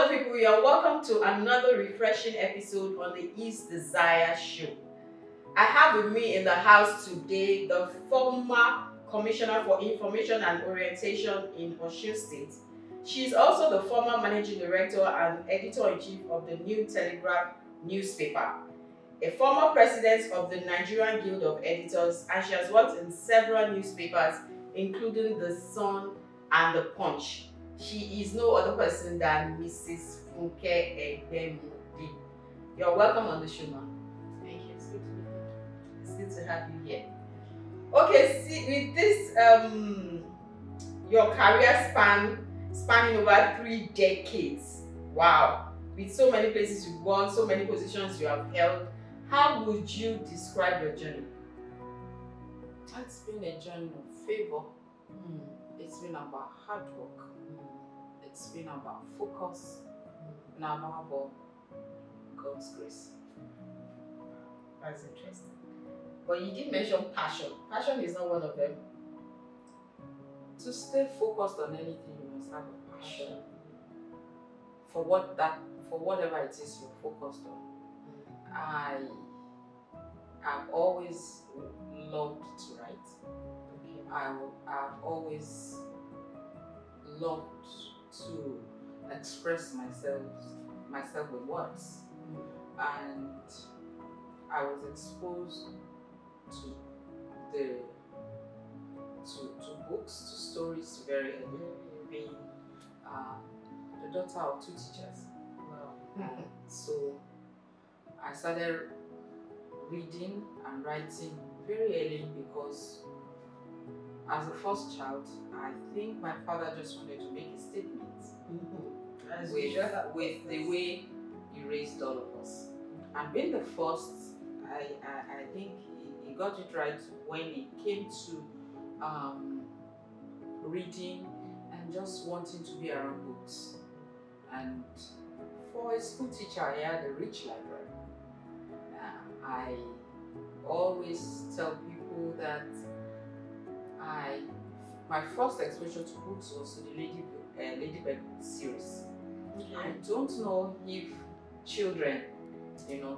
Hello people, you are welcome to another refreshing episode on the East Desire Show. I have with me in the house today the former Commissioner for Information and Orientation in Osun State. She is also the former Managing Director and Editor-in-Chief of the New Telegraph newspaper, a former President of the Nigerian Guild of Editors, and she has worked in several newspapers including The Sun and The Punch. She is no other person than Mrs. Funke Egbemode. You're welcome on the show, ma'am. Thank you. It's good to be here. It's good to have you here. Okay, see, with this, your career spanning over 3 decades. Wow. With so many places you've gone, so many positions you have held, how would you describe your journey? It's been a journey of favor. It's been about hard work. It's been about focus. And about God's grace. That's interesting. But you did mention passion. Passion is not one of them. To stay focused on anything, you must have a passion for whatever it is you're focused on. I've always loved to write. I've always loved to express myself with words, and I was exposed to books, to stories very early, being the daughter of 2 teachers. Wow. So I started reading and writing very early because as a first child, I think my father just wanted to make a statement with the way he raised all of us. And being the first, I think he got it right when it came to reading and just wanting to be around books. And for a school teacher, I had a rich library. I always tell people that my first exposure to books was to the Ladybird series. Okay. I don't know if children,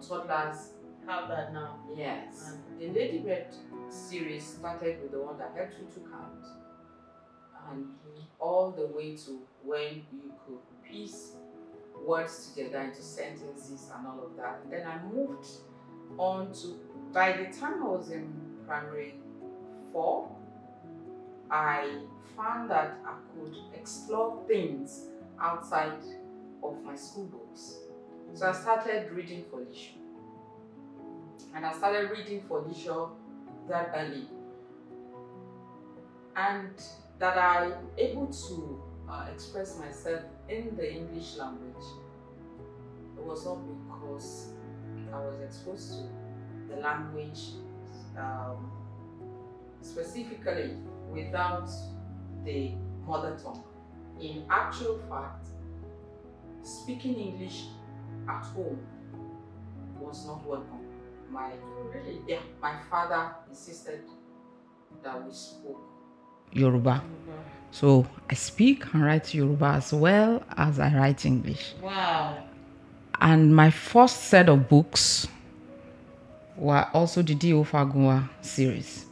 toddlers Have that now. Yes. The Ladybird series started with the one that helped you to count, and all the way to when you could piece words together into sentences and all of that. And then I moved on to, by the time I was in primary 4, I found that I could explore things outside of my school books. So I started reading for leisure. And I started reading for leisure that early. And that I'm able to express myself in the English language, it was not because I was exposed to the language specifically without the mother tongue. In actual fact, speaking English at home was not welcome. My father insisted that we spoke Yoruba. So I speak and write Yoruba as well as I write English. Wow. And my first set of books were also the D.O. Fagunwa series.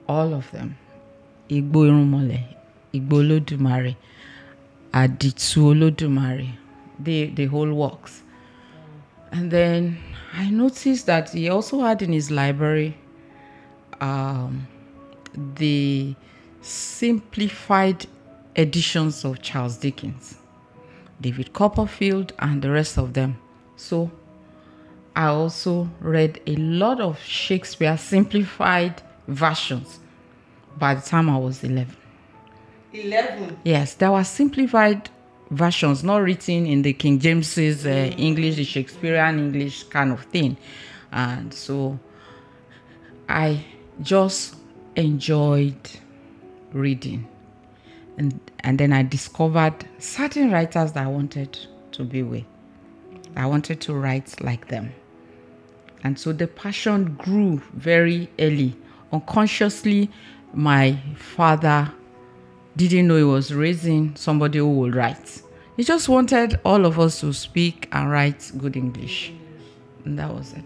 All of them. Igbo Irunmole, Igbo Olodumare, Aditu Olodumare, the whole works. And then I noticed that he also had in his library the simplified editions of Charles Dickens, David Copperfield, and the rest of them. So I also read a lot of Shakespeare simplified versions by the time I was 11. 11? Yes, there were simplified versions, not written in the King James's English, the Shakespearean English kind of thing. And so I just enjoyed reading. And then I discovered certain writers that I wanted to be with. I wanted to write like them. And so the passion grew very early. Unconsciously, my father didn't know he was raising somebody who would write. He just wanted all of us to speak and write good English. And that was it.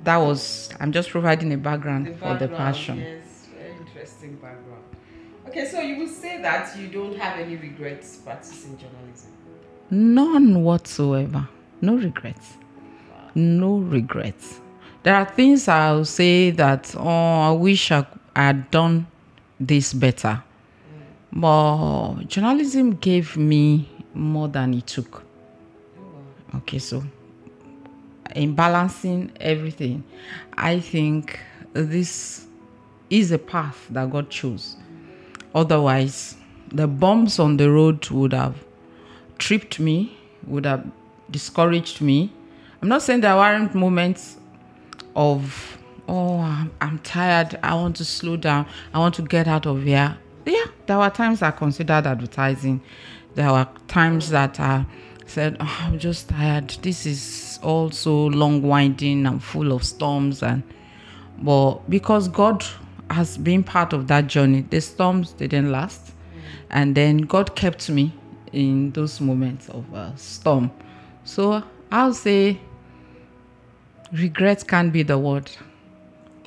That was, I'm just providing a background for the passion. Yes, very interesting background. Okay, so you would say that you don't have any regrets practicing journalism? None whatsoever. No regrets. Wow. No regrets. There are things I'll say that, I wish I had done this better. But journalism gave me more than it took. Okay, so in balancing everything, I think this is a path that God chose. Otherwise, the bumps on the road would have tripped me, would have discouraged me. I'm not saying there weren't moments of, I'm tired, I want to slow down, I want to get out of here. Yeah, there were times I considered advertising. There were times that I said, I'm just tired. This is also long winding and full of storms. But because God has been part of that journey, the storms didn't last. And then God kept me in those moments of storm. So I'll say regret can't be the word.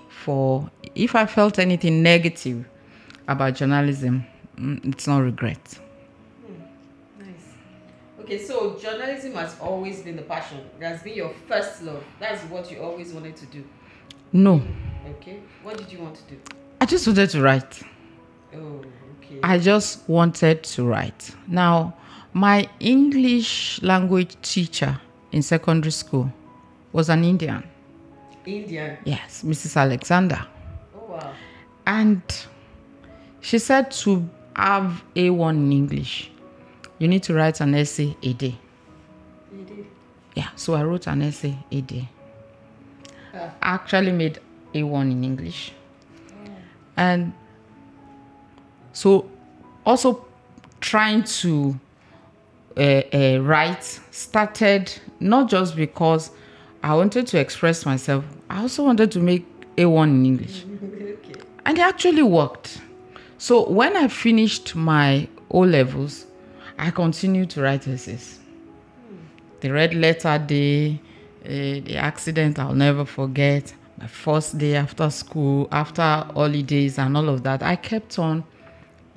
For if I felt anything negative about journalism, it's not regret. Nice. Okay, so journalism has always been the passion. It has been your first love. That's what you always wanted to do. No. Okay. What did you want to do? I just wanted to write. Oh, okay. I just wanted to write. Now, my English language teacher in secondary school was an Indian. Indian? Yes, Mrs. Alexander. Oh, wow. And she said to have A1 in English, you need to write an essay a day. You did? Yeah, so I wrote an essay a day. I actually made A1 in English. And so also trying to write started not just because I wanted to express myself, I also wanted to make A1 in English. Okay. And it actually worked. So when I finished my O-levels, I continued to write essays. The red letter day, the accident I'll never forget, my first day after school, after holidays and all of that, I kept on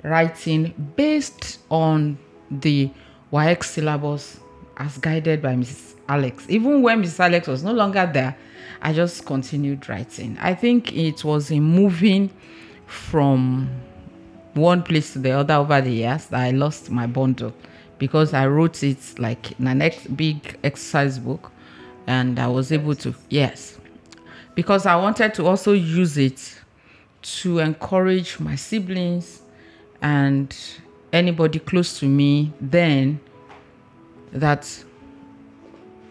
writing based on the YX syllabus as guided by Mrs. Alex. Even when Mrs. Alex was no longer there, I just continued writing. I think it was in moving from one place to the other over the years that I lost my bundle, because I wrote it like in an big exercise book, and I was able to, yes, because I wanted to also use it to encourage my siblings and anybody close to me then that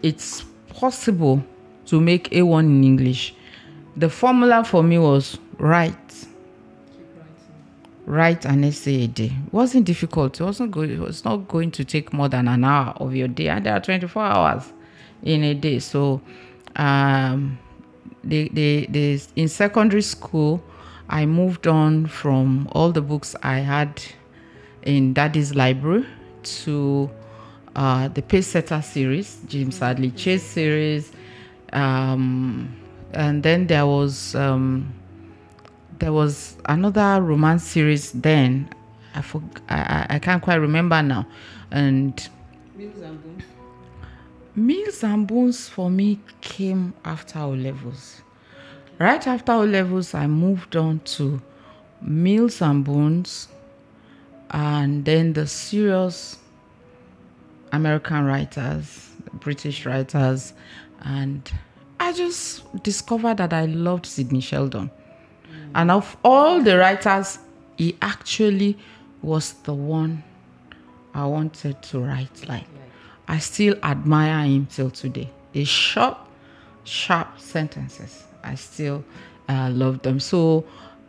it's possible to make A1 in English. The formula for me was write an essay a day. It wasn't difficult. It was not going to take more than an hour of your day, and there are 24 hours in a day. So in secondary school, I moved on from all the books I had in Daddy's library to the Pacesetter series, James Hadley Chase series, and then there was another romance series then. I can't quite remember now. And Meals and Bones for me came after O-levels. Right after O-levels, I moved on to Meals and Bones, and then the serious American writers, British writers, and I just discovered that I loved Sidney Sheldon. And of all the writers, he actually was the one I wanted to write like. I still admire him till today. The short, sharp sentences, I still love them. So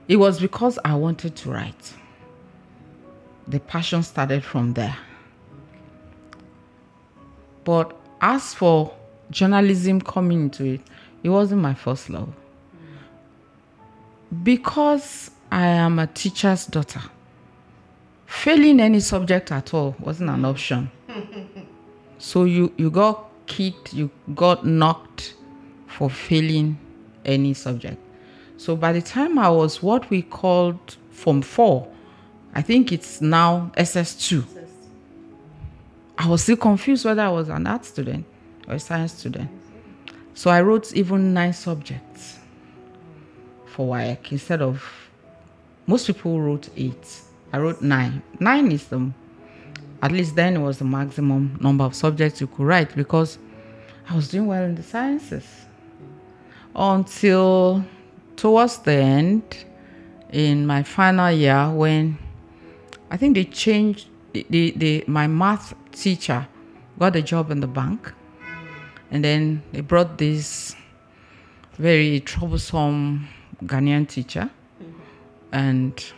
it was because I wanted to write. The passion started from there. But as for journalism coming into it, it wasn't my first love. Because I am a teacher's daughter, failing any subject at all wasn't an option. So you got kicked, you got knocked for failing any subject. So by the time I was what we called Form 4, I think it's now SS2. I was still confused whether I was an art student or a science student. So I wrote even 9 subjects for WAEC instead of, most people wrote 8. I wrote 9. 9 is at least then it was the maximum number of subjects you could write because I was doing well in the sciences. Until towards the end, in my final year, when I think they changed, my math teacher got a job in the bank, and then they brought this very troublesome Ghanaian teacher, and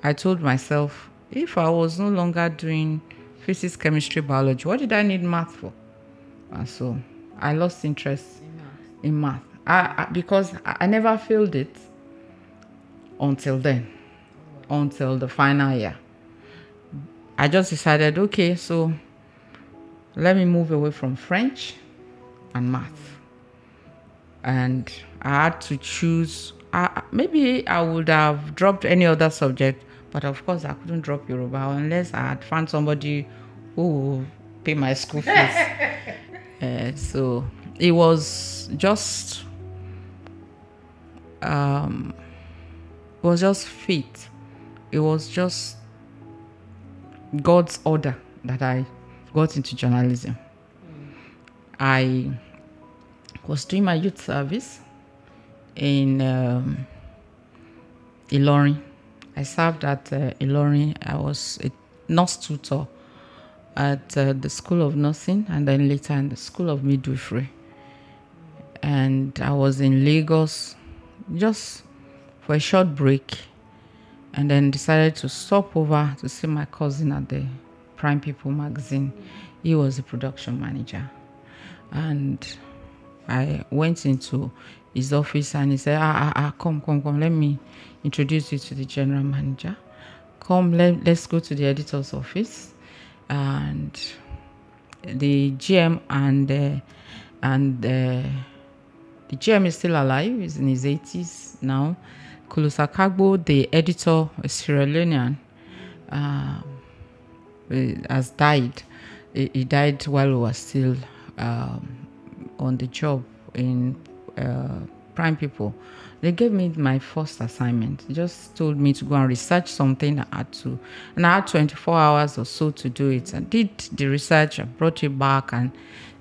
I told myself, if I was no longer doing physics, chemistry, biology, what did I need math for? And so I lost interest in math. Because I never failed it until then, until the final year. I just decided, okay, so let me move away from French and math. And I had to choose, maybe I would have dropped any other subject, but of course I couldn't drop Yoruba unless I had found somebody who would pay my school fees. So it was just fate. It was just God's order that I got into journalism. I was doing my youth service in Ilorin. I served at Ilorin. I was a nurse tutor at the School of Nursing and then later in the School of Midwifery. And I was in Lagos just for a short break and then decided to stop over to see my cousin at the Prime People magazine. He was the production manager. And I went into his office and he said, come, let me introduce you to the general manager. Come, let's go to the editor's office. And the GM the GM is still alive. He's in his 80s now. Kulusa Kagbo, the editor, a Sierra Leonean, has died. He died while we were still on the job in Prime People. They gave me my first assignment. They just told me to go and research something I had to. And I had 24 hours or so to do it. I did the research, I brought it back, and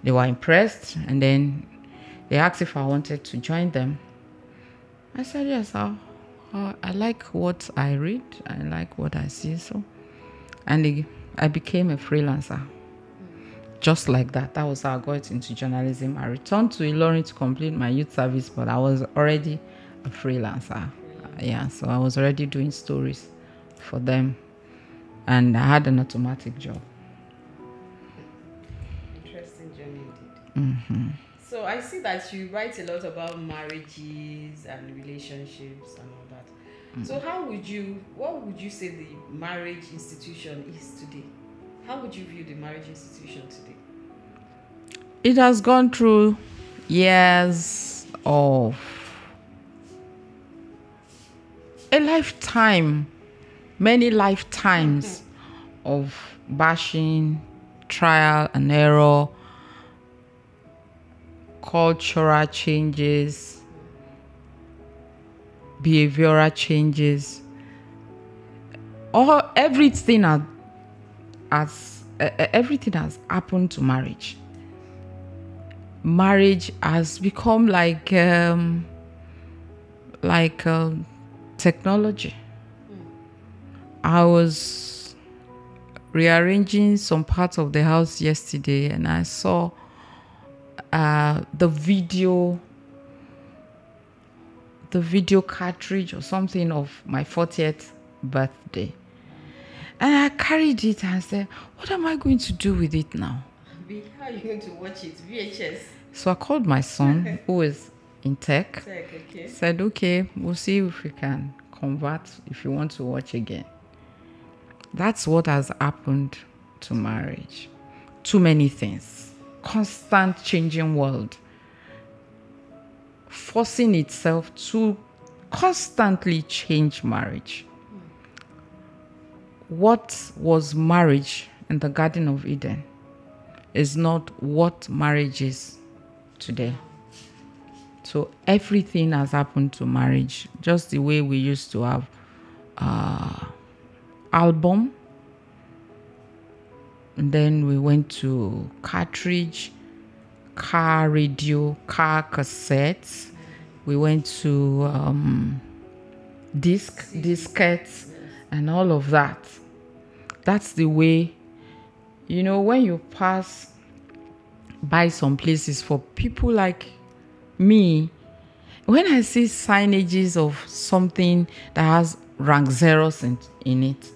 they were impressed. And then they asked if I wanted to join them. I said, yes, I like what I read. I like what I see. So, and I became a freelancer. Just like that. That was how I got into journalism. I returned to Ilorin to complete my youth service, but I was already a freelancer. Yeah, so I was already doing stories for them. And I had an automatic job. Interesting journey indeed. Mm-hmm. So I see that you write a lot about marriages and relationships and all that. Mm-hmm. So what would you say the marriage institution is today? How would you view the marriage institution today? It has gone through years of a lifetime, many lifetimes of bashing, trial and error, cultural changes, behavioral changes. Everything has happened to marriage. Marriage has become like technology. I was rearranging some parts of the house yesterday and I saw the video cartridge or something of my 40th birthday. And I carried it and said, what am I going to do with it now? How are you going to watch it? VHS? So I called my son, who is in tech. Okay. Said, okay, we'll see if we can convert if you want to watch again. That's what has happened to marriage. too many things. Constant changing world. Forcing itself to constantly change marriage. What was marriage in the Garden of Eden is not what marriage is today. So everything has happened to marriage, just the way we used to have album, and then we went to cartridge, car radio, car cassettes. We went to diskettes, and all of that. That's the way, when you pass by some places, for people like me, when I see signages of something that has rank zeros in it,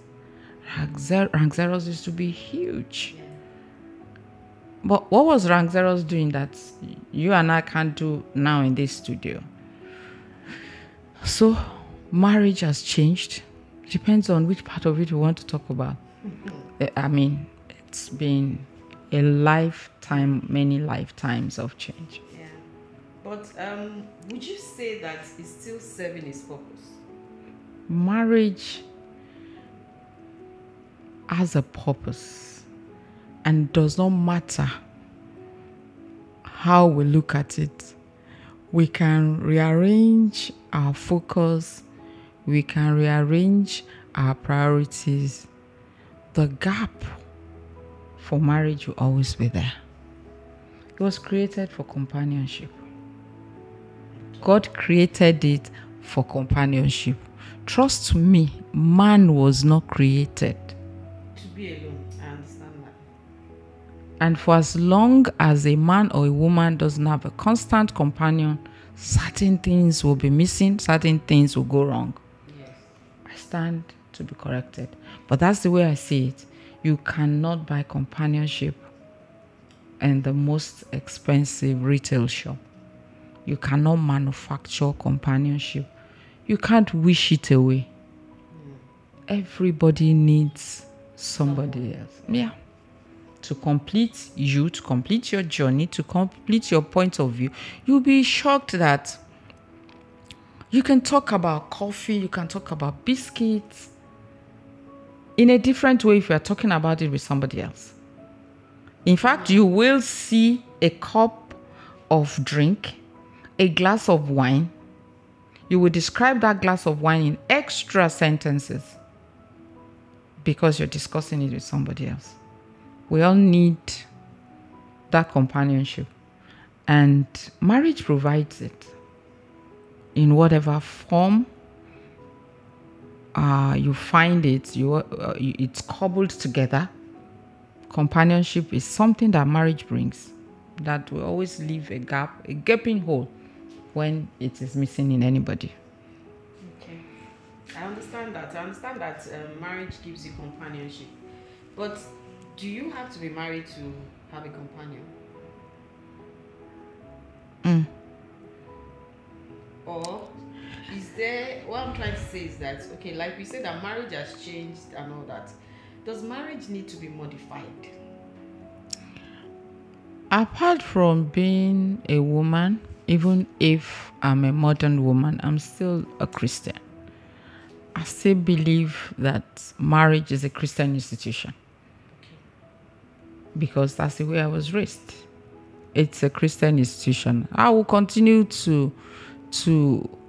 rank zeros used to be huge. But what was rank zeros doing that you and I can't do now in this studio? So marriage has changed. Depends on which part of it we want to talk about. I mean, it's been a lifetime, many lifetimes of change. Yeah. But would you say that it's still serving its purpose? Marriage has a purpose, and does not matter how we look at it. We can rearrange our focus. We can rearrange our priorities. The gap for marriage will always be there. It was created for companionship. God created it for companionship. Trust me, man was not created to be alone. I understand that. And for as long as a man or a woman doesn't have a constant companion, certain things will be missing, certain things will go wrong. Yes. I stand to be corrected. But that's the way I see it. You cannot buy companionship in the most expensive retail shop. You cannot manufacture companionship. You can't wish it away. Everybody needs somebody else. Yeah. To complete you, to complete your journey, to complete your point of view. You'll be shocked that you can talk about coffee, you can talk about biscuits in a different way if you're talking about it with somebody else. In fact, you will see a cup of drink, a glass of wine. You will describe that glass of wine in extra sentences because you're discussing it with somebody else. We all need that companionship, and marriage provides it in whatever form you find it. It's cobbled together. Companionship is something that marriage brings, that will always leave a gap, a gaping hole when it is missing in anybody. Okay, I understand that. Marriage gives you companionship, but do you have to be married to have a companion? Or is there, what I'm trying to say is that, okay, like we said that marriage has changed and all that. Does marriage need to be modified? Apart from being a woman, even if I'm a modern woman, I'm still a Christian. I still believe that marriage is a Christian institution. Because that's the way I was raised. It's a Christian institution. I will continue to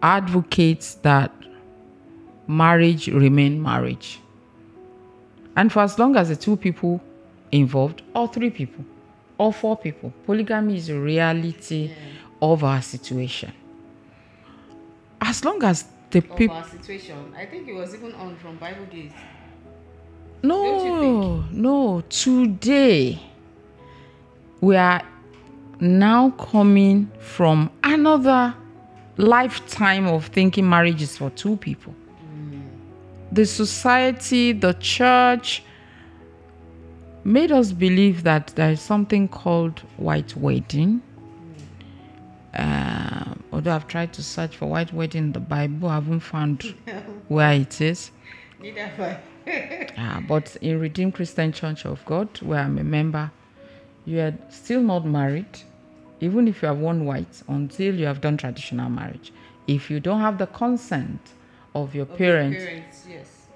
advocate that marriage remain marriage. And for as long as the two people involved, or three people, or four people, polygamy is a reality of our situation. As long as the people... Of our situation. I think it was even on from Bible days. No. Today, we are now coming from another lifetime of thinking marriage is for two people. The society, the church made us believe that there is something called white wedding. Although I've tried to search for white wedding in the Bible, I haven't found where it is. Neither have I. But in Redeemed Christian Church of God, where I'm a member, you are still not married, even if you have one white, until you have done traditional marriage. If you don't have the consent of your parents, yes.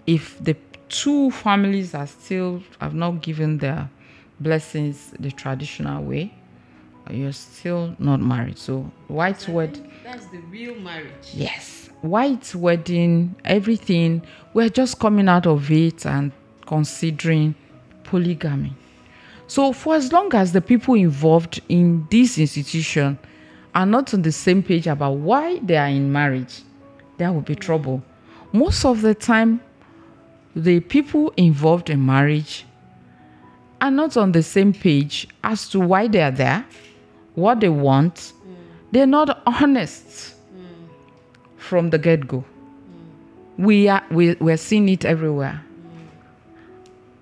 if the two families are still have not given their blessings the traditional way, you're still not married. So white wedding, that's the real marriage. yes, white wedding, everything, we're just coming out of it and considering polygamy. So for as long as the people involved in this institution are not on the same page about why they are in marriage, there will be trouble. Most of the time, the people involved in marriage are not on the same page as to why they are there, what they want. They're not honest from the get-go. We're seeing it everywhere.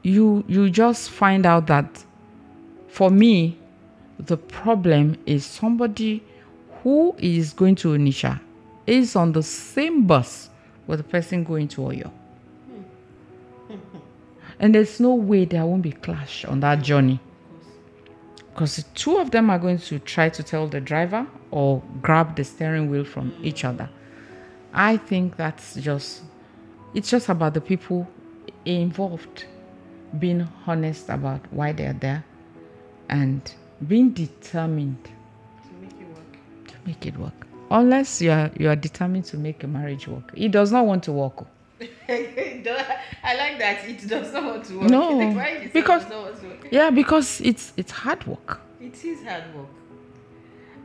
You just find out that, for me, the problem is somebody who is going to Onitsha is on the same bus with the person going to Oyo. And there's no way there won't be clash on that journey. Because the two of them are going to try to tell the driver or grab the steering wheel from each other. I think it's just about the people involved being honest about why they're there and being determined to make it work. Unless you are determined to make a marriage work. It does not want to work. I like that. It does not want to work. No, because because it's hard work. It is hard work.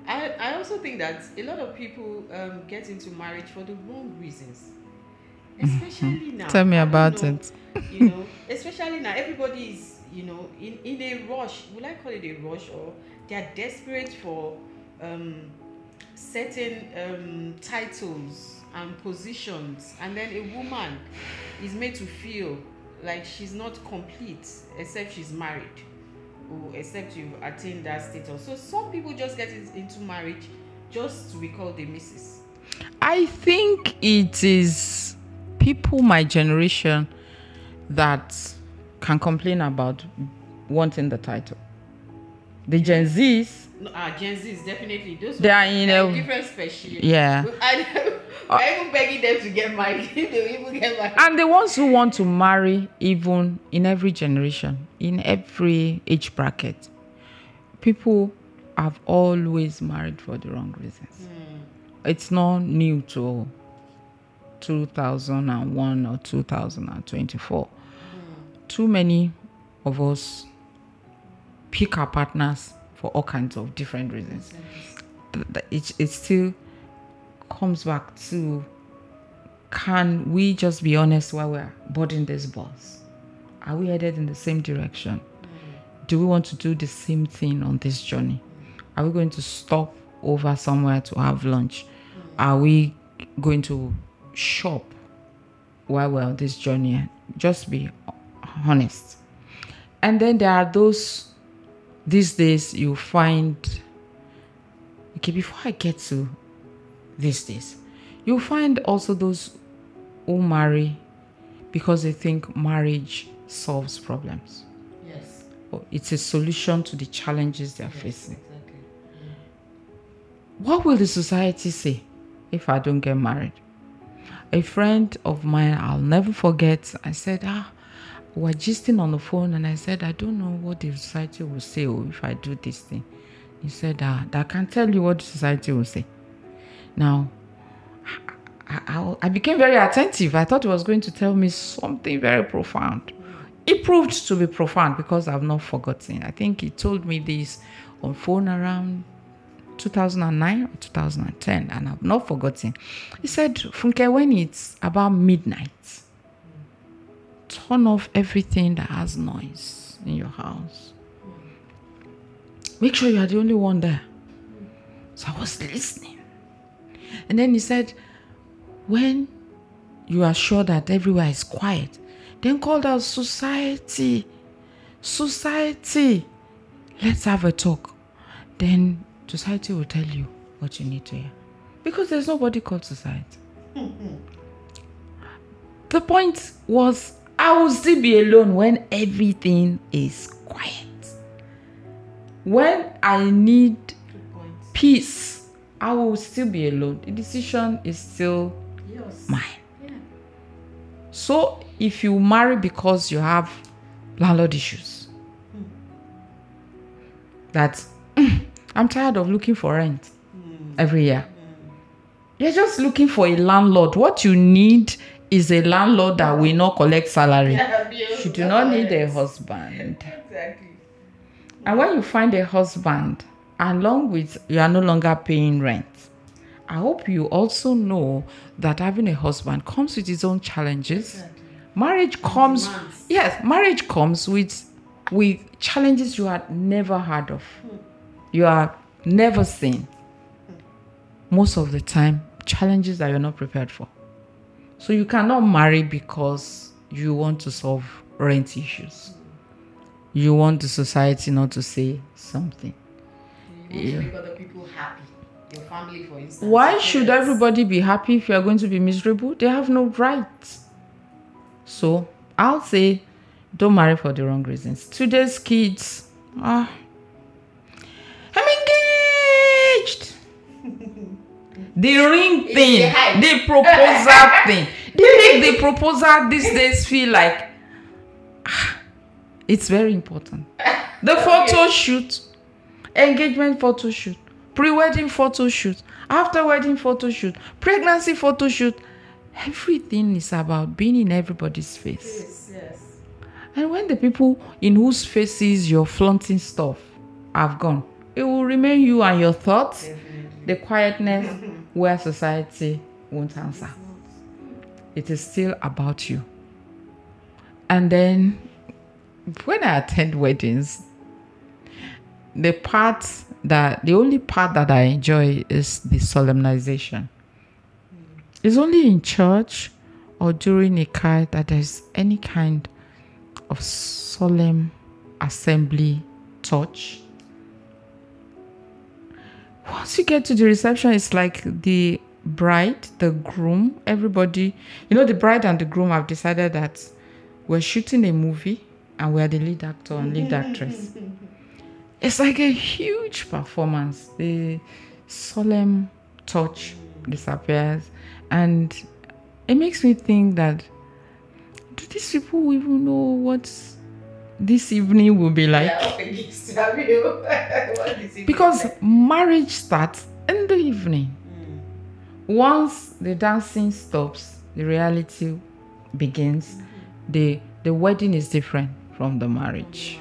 I also think that a lot of people get into marriage for the wrong reasons, especially now. Tell me about it. Especially now, everybody is in a rush. Would I call it a rush, or they are desperate for certain titles and positions, and then a woman is made to feel like she's not complete except she's married or except you've attained that status. So some people just get into marriage just to be called a missus. I think it is people my generation that can complain about wanting the title. The Gen Zs. No, Gen Zs definitely. Those they are in a different species. Yeah. I even begging them to get married. They even get married. And the ones who want to marry, even in every generation, in every age bracket, people have always married for the wrong reasons. It's not new to 2001 or 2024. Too many of us pick our partners for all kinds of different reasons. It still comes back to, can we just be honest while we're boarding this bus? Are we headed in the same direction? Do we want to do the same thing on this journey? Are we going to stop over somewhere to have lunch? Are we going to shop while we're on this journey? Just be honest. And then there are those, these days you find, okay, before I get to these days, you find also those who marry because they think marriage solves problems. Yes. Or it's a solution to the challenges they're facing. Exactly. What will the society say if I don't get married? A friend of mine, I'll never forget, I said, we're gisting on the phone, and I said, I don't know what the society will say if I do this thing. He said, I can't tell you what the society will say. Now, I became very attentive. I thought he was going to tell me something very profound. It proved to be profound because I've not forgotten. I think he told me this on phone around 2009 or 2010, and I've not forgotten. He said, Funke, when it's about midnight, turn off everything that has noise in your house. Make sure you are the only one there. So I was listening. And then he said, when you are sure that everywhere is quiet, then call out society. Society. Let's have a talk. Then society will tell you what you need to hear. Because there's nobody called society. The point was, I will still be alone when everything is quiet. when I need Good point. peace, I will still be alone. The decision is still Yes. mine. Yeah. So if you marry because you have landlord issues, that I'm tired of looking for rent every year. You're just looking for a landlord. What you need is a landlord that will not collect salary. You do not need a husband. Exactly. And when you find a husband, along with you are no longer paying rent, I hope you also know that having a husband comes with its own challenges. Exactly. Marriage comes, demands. yes, marriage comes with challenges you had never heard of. You are never seen. Most of the time, challenges that you're not prepared for. So you cannot marry because you want to solve rent issues. You want the society not to say something. You want to make other people happy. Your family, for instance. Why your should parents. everybody be happy if you are going to be miserable? They have no right. So I'll say, don't marry for the wrong reasons. Today's kids, I'm engaged. The ring thing, the hype. the proposal thing. They make the proposal these days feel like it's very important. The photo shoot, engagement photo shoot, pre-wedding photo shoot, after-wedding photo shoot, pregnancy photo shoot. Everything is about being in everybody's face. Yes, yes. And when the people in whose faces you're flaunting stuff have gone, it will remain you and your thoughts, Definitely. the quietness where society won't answer. It is still about you. And then when I attend weddings, the only part that I enjoy is the solemnization. It's only in church or during a car that there's any kind of solemn assembly touch. Once you get to the reception, it's like the bride, the groom, everybody, the bride and the groom have decided that we're shooting a movie and we're the lead actor and lead actress. It's like a huge performance. The solemn touch disappears. And it makes me think that, do these people even know what this evening will be like? Because marriage starts in the evening. Once the dancing stops, the reality begins. The wedding is different from the marriage.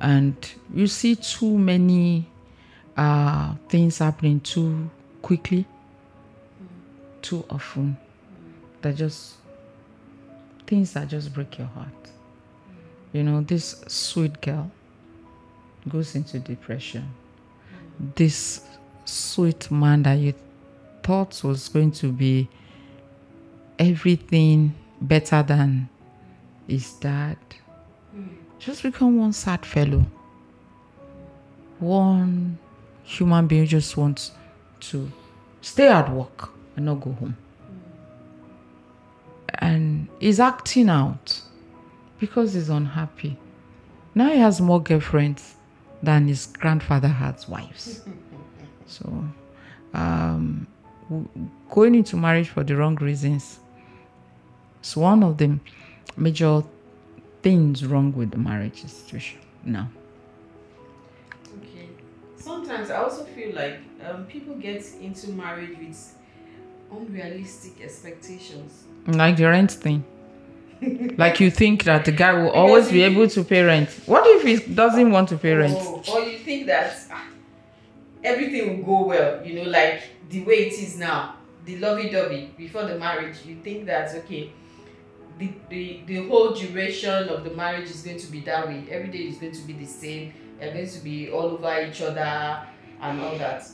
And you see too many things happening too quickly, too often. Things that just break your heart. This sweet girl goes into depression. This sweet man that you thought was going to be everything better than his dad just become one sad fellow. One human being just wants to stay at work and not go home. And he's acting out because he's unhappy. Now he has more girlfriends than his grandfather had wives. So, going into marriage for the wrong reasons is one of the major things wrong with the marriage situation now. Okay. Sometimes I also feel like people get into marriage with unrealistic expectations. Like the rent thing. Like you think that the guy will always be able to pay rent. What if he doesn't want to pay rent? Or you think that everything will go well, like the way it is now, the lovey-dovey before the marriage. You think that, okay, the whole duration of the marriage is going to be that way. Every day is going to be the same. They're going to be all over each other and all that.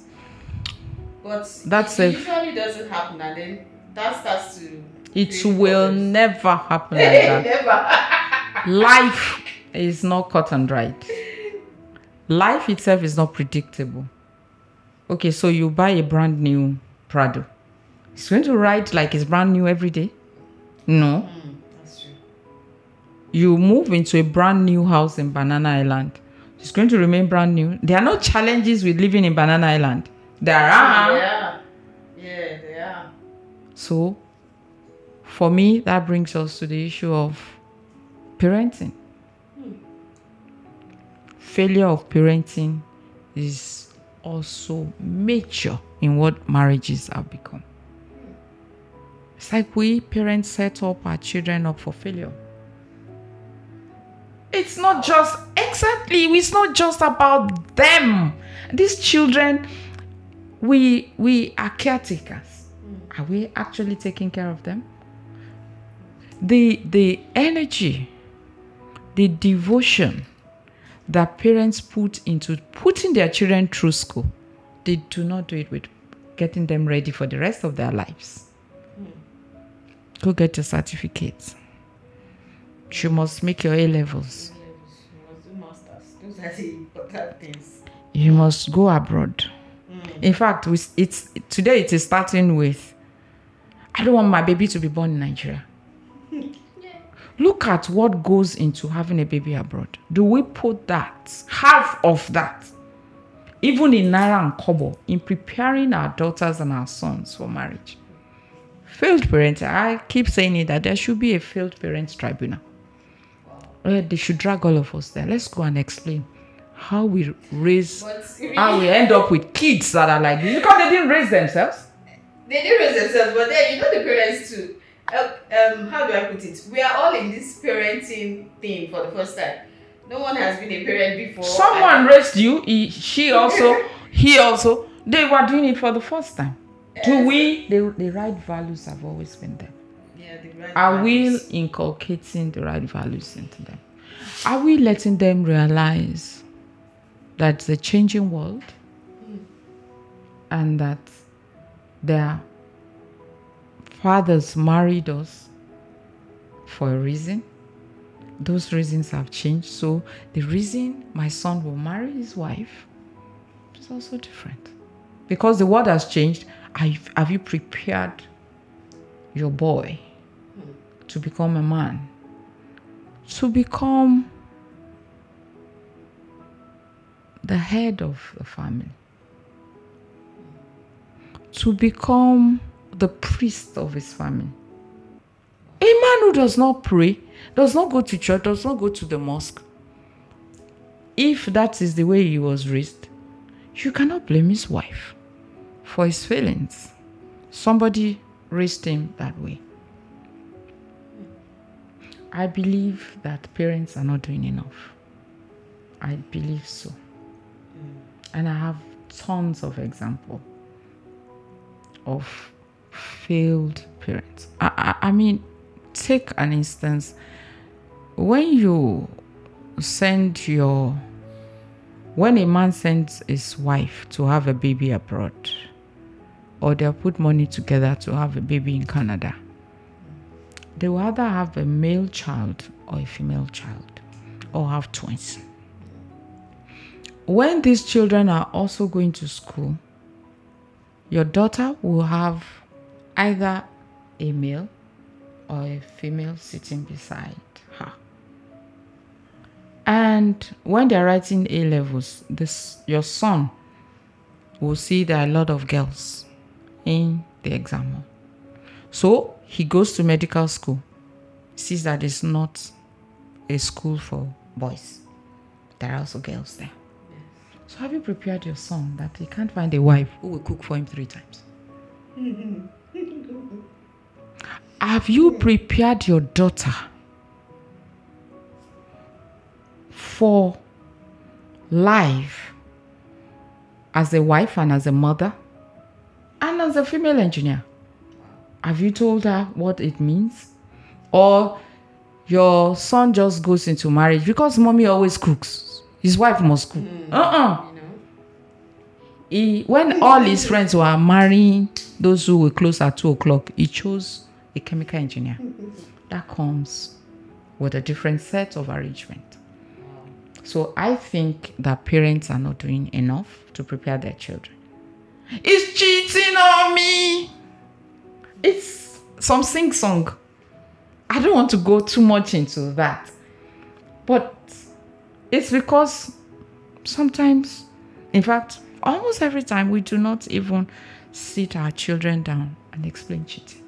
But it usually doesn't happen, and then that starts to... It will never happen like that. Never. Life is not cut and dried. Life itself is not predictable. Okay, so you buy a brand new Prado. It's going to ride like it's brand new every day? No. That's true. You move into a brand new house in Banana Island. It's going to remain brand new. There are no challenges with living in Banana Island. There are. Yeah, they are. So, for me, that brings us to the issue of parenting. Failure of parenting is also major in what marriages have become. It's like we parents set up our children up for failure. It's not just about them. These children, we are caretakers. Are we actually taking care of them? The energy, the devotion that parents put into putting their children through school, they do not do it with getting them ready for the rest of their lives. Go get your certificate. You must make your A-levels. You must do masters. Those are the important things. You must go abroad. In fact, today it is starting with, I don't want my baby to be born in Nigeria. Look at what goes into having a baby abroad. Do we put that, half of that, even in Naira and Kobo, in preparing our daughters and our sons for marriage? Failed parents, I keep saying it, that there should be a failed parents tribunal. They should drag all of us there. Let's go and explain how we raise, how we end up with kids that are like this. Because they didn't raise themselves. They didn't raise themselves, but then you know the parents too. How do I put it? We are all in this parenting thing for the first time. No one has been a parent before. Someone raised you. He also. They were doing it for the first time. Do we? The right values have always been there. Yeah, the right Are values. we inculcating the right values into them? Are we letting them realize that it's a changing world and that their fathers married us for a reason? Those reasons have changed. So the reason my son will marry his wife is also different. Because the world has changed, have you prepared your boy to become a man? To become the head of the family? To become the priest of his family? A man who does not pray, does not go to church, does not go to the mosque, if that is the way he was raised, you cannot blame his wife for his failings. Somebody raised him that way. I believe that parents are not doing enough. I believe so. And I have tons of examples of failed parents. I mean, take an instance. When a man sends his wife to have a baby abroad, or they'll put money together to have a baby in Canada, they will either have a male child or a female child, or have twins. When these children are also going to school, your daughter will have either a male or a female sitting beside her. And when they're writing A-levels, your son will see there are a lot of girls in the exam hall. So he goes to medical school, sees that it's not a school for boys. There are also girls there. So have you prepared your son that he can't find a wife who will cook for him 3 times? Have you prepared your daughter for life as a wife and as a mother and as a female engineer? Have you told her what it means? Or your son just goes into marriage because mommy always cooks, his wife must cook? When all his friends were marrying those who were close at 2 o'clock, he chose a chemical engineer. That comes with a different set of arrangement. So I think that parents are not doing enough to prepare their children. He's cheating on me. It's some sing-song. I don't want to go too much into that. But it's because sometimes, in fact, almost every time, we do not even sit our children down and explain cheating.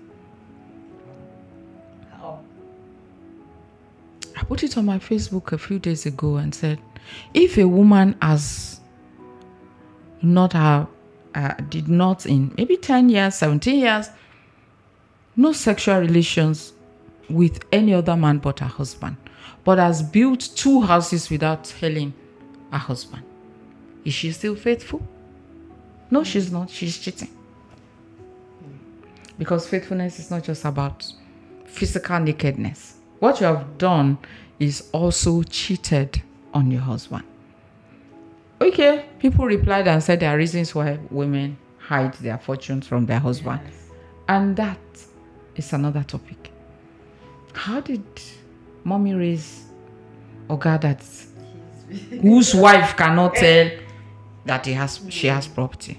How? I put it on my Facebook a few days ago and said, if a woman has not did not in maybe 10 years, 17 years, no sexual relations with any other man but her husband, but has built 2 houses without telling her husband, is she still faithful? No, she's not. She's cheating. Because faithfulness is not just about physical nakedness. What you have done is also cheated on your husband. Okay, people replied and said there are reasons why women hide their fortunes from their husband. Yes. And that is another topic. How did mommy raise Oga that whose wife cannot tell that she has property?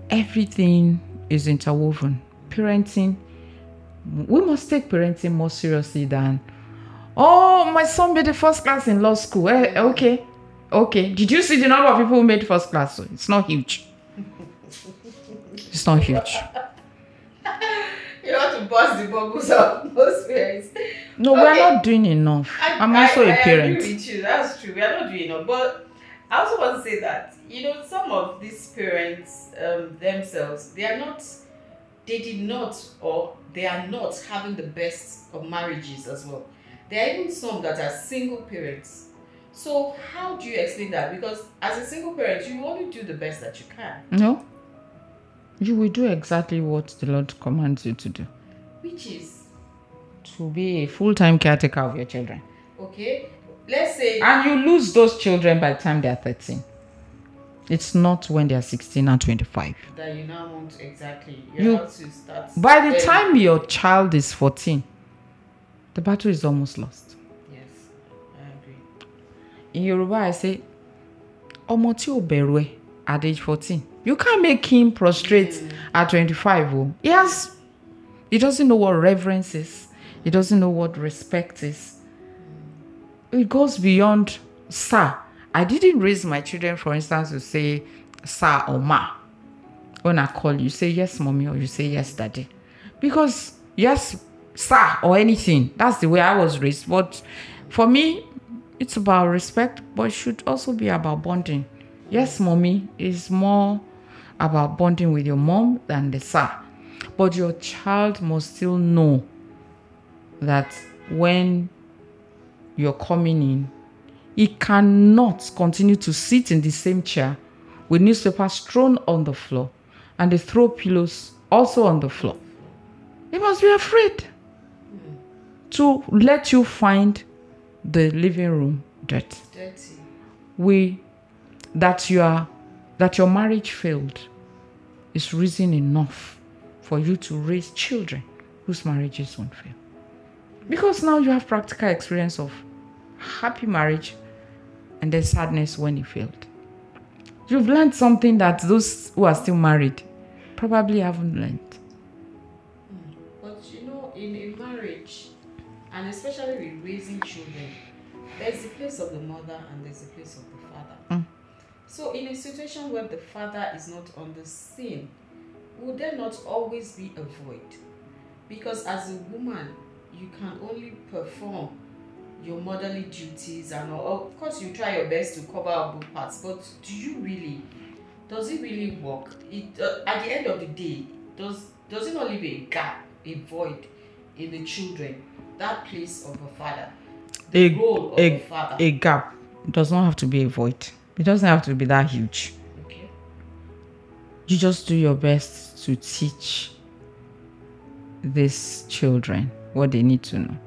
Everything is interwoven. Parenting, we must take parenting more seriously than, oh, my son made the first class in law school. Okay. Did you see the number of people who made first class? It's not huge. It's not huge. You have to burst the bubbles of most parents. No, we are not doing enough. I'm also a parent. I agree with you. That's true. We are not doing enough. But I also want to say that, some of these parents themselves, they are not having the best of marriages as well. There are even some that are single parents. So how do you explain that? Because as a single parent, you only do the best that you can. No. You will do exactly what the Lord commands you to do. Which is? To be a full-time caretaker of your children. Okay. Let's say... And you lose those children by the time they are 13. It's not when they are 16 and 25. That you now want exactly. You have to start... By the time your child is 14, the battle is almost lost. Yes, I agree. In Yoruba, I say, Omo ti o beru e at age 14. You can't make him prostrate at 25. Oh. He doesn't know what reverence is. He doesn't know what respect is. It goes beyond sir. I didn't raise my children, for instance, to say sir or ma. When I call you, say yes, mommy, or you say yes, daddy. Because yes, sir, or anything. That's the way I was raised. But for me, it's about respect, but it should also be about bonding. Yes, mommy is more about bonding with your mom than the sir. But your child must still know that when you're coming in, he cannot continue to sit in the same chair with newspapers thrown on the floor and they throw pillows also on the floor. He must be afraid to let you find the living room dirty. That your marriage failed is reason enough for you to raise children whose marriages won't fail. Because now you have practical experience of happy marriage and then sadness when it failed. You've learned something that those who are still married probably haven't learned. But in marriage, and especially with raising children, there's the place of the mother and there's the place of the father. So in a situation where the father is not on the scene, would there not always be a void? Because as a woman, you can only perform your motherly duties and all. Of course you try your best to cover up both parts, but does it really work? At the end of the day, does it not leave a gap, a void in the children, that place of a father, the role of a father? A gap. It does not have to be a void. It doesn't have to be that huge. Okay. You just do your best to teach these children what they need to know.